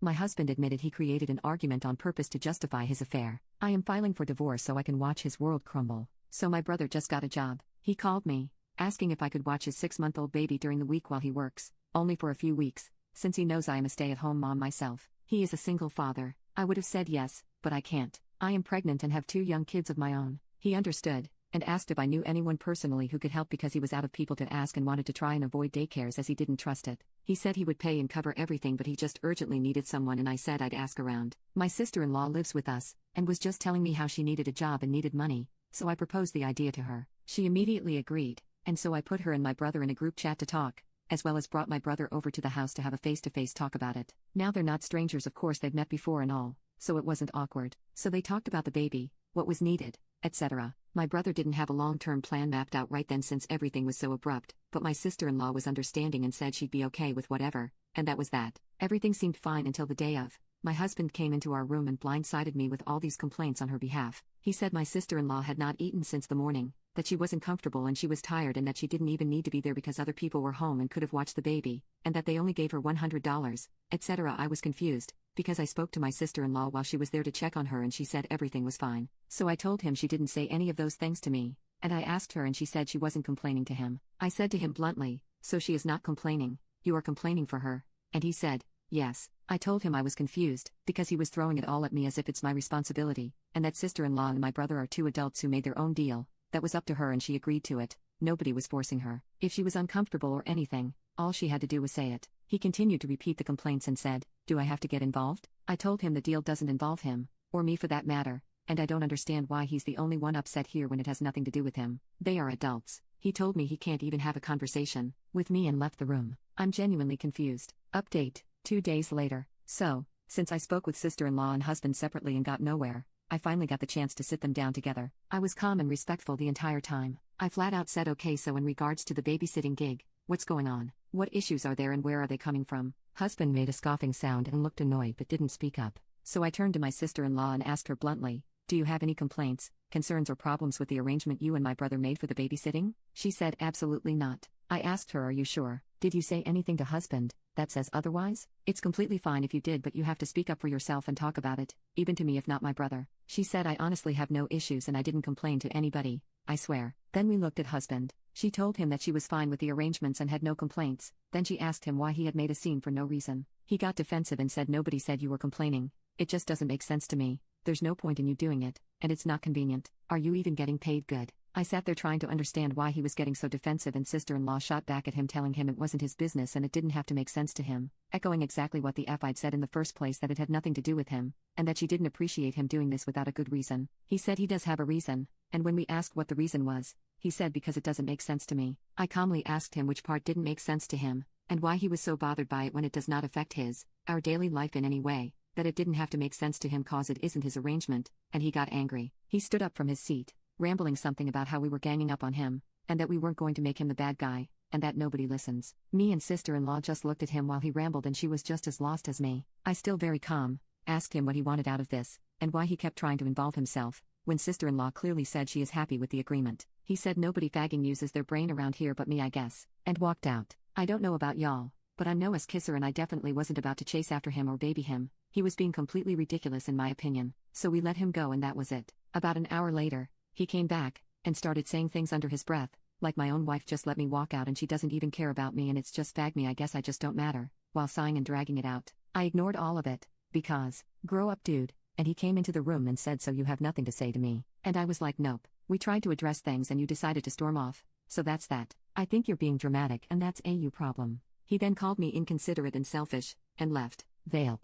My husband admitted he created an argument on purpose to justify his affair. I am filing for divorce so I can watch his world crumble. So my brother just got a job. He called me, asking if I could watch his 6-month-old baby during the week while he works, only for a few weeks, since he knows I am a stay-at-home mom myself. He is a single father. I would have said yes, but I can't. I am pregnant and have 2 young kids of my own. He understood, and asked if I knew anyone personally who could help because he was out of people to ask and wanted to try and avoid daycares as he didn't trust it. He said he would pay and cover everything, but he just urgently needed someone, and I said I'd ask around. My sister-in-law lives with us, and was just telling me how she needed a job and needed money, so I proposed the idea to her. She immediately agreed, and so I put her and my brother in a group chat to talk, as well as brought my brother over to the house to have a face-to-face talk about it. Now they're not strangers, of course they've met before and all, so it wasn't awkward. So they talked about the baby, what was needed, etc. My brother didn't have a long-term plan mapped out right then since everything was so abrupt, but my sister-in-law was understanding and said she'd be okay with whatever, and that was that. Everything seemed fine until the day of. My husband came into our room and blindsided me with all these complaints on her behalf. He said my sister-in-law had not eaten since the morning, that she wasn't comfortable and she was tired and that she didn't even need to be there because other people were home and could have watched the baby, and that they only gave her $100, etc. I was confused, because I spoke to my sister-in-law while she was there to check on her and she said everything was fine. So I told him she didn't say any of those things to me, and I asked her and she said she wasn't complaining to him. I said to him bluntly, so she is not complaining, you are complaining for her? And he said, yes. I told him I was confused, because he was throwing it all at me as if it's my responsibility, and that sister-in-law and my brother are 2 adults who made their own deal, that was up to her and she agreed to it, nobody was forcing her. If she was uncomfortable or anything, all she had to do was say it. He continued to repeat the complaints and said, do I have to get involved? I told him the deal doesn't involve him, or me for that matter, and I don't understand why he's the only one upset here when it has nothing to do with him. They are adults. He told me he can't even have a conversation with me and left the room. I'm genuinely confused. Update, 2 days later. So, since I spoke with sister-in-law and husband separately and got nowhere, I finally got the chance to sit them down together. I was calm and respectful the entire time. I flat out said okay, so in regards to the babysitting gig, what's going on? What issues are there and where are they coming from? Husband made a scoffing sound and looked annoyed but didn't speak up. So I turned to my sister-in-law and asked her bluntly, do you have any complaints, concerns or problems with the arrangement you and my brother made for the babysitting? She said absolutely not. I asked her, are you sure? Did you say anything to husband that says otherwise? It's completely fine if you did, but you have to speak up for yourself and talk about it, even to me if not my brother. She said I honestly have no issues and I didn't complain to anybody, I swear. Then we looked at husband. She told him that she was fine with the arrangements and had no complaints. Then she asked him why he had made a scene for no reason. He got defensive and said nobody said you were complaining. It just doesn't make sense to me. There's no point in you doing it, and it's not convenient. Are you even getting paid good? I sat there trying to understand why he was getting so defensive, and sister-in-law shot back at him telling him it wasn't his business and it didn't have to make sense to him, echoing exactly what the F I'd said in the first place, that it had nothing to do with him, and that she didn't appreciate him doing this without a good reason. He said he does have a reason, and when we asked what the reason was, he said because it doesn't make sense to me. I calmly asked him which part didn't make sense to him, and why he was so bothered by it when it does not affect our daily life in any way, that it didn't have to make sense to him cause it isn't his arrangement, and he got angry. He stood up from his seat, rambling something about how we were ganging up on him, and that we weren't going to make him the bad guy, and that nobody listens. Me and sister-in-law just looked at him while he rambled and she was just as lost as me. I, still very calm, asked him what he wanted out of this, and why he kept trying to involve himself, when sister-in-law clearly said she is happy with the agreement. He said nobody fagging uses their brain around here but me, I guess, and walked out. I don't know about y'all, but I'm no ass kisser and I definitely wasn't about to chase after him or baby him. He was being completely ridiculous in my opinion, so we let him go and that was it. About an hour later, he came back, and started saying things under his breath, like my own wife just let me walk out and she doesn't even care about me and it's just fag me, I guess I just don't matter, while sighing and dragging it out. I ignored all of it, because, grow up dude, and he came into the room and said, so you have nothing to say to me? And I was like, nope, we tried to address things and you decided to storm off, so that's that. I think you're being dramatic and that's a you problem. He then called me inconsiderate and selfish, and left. Vape.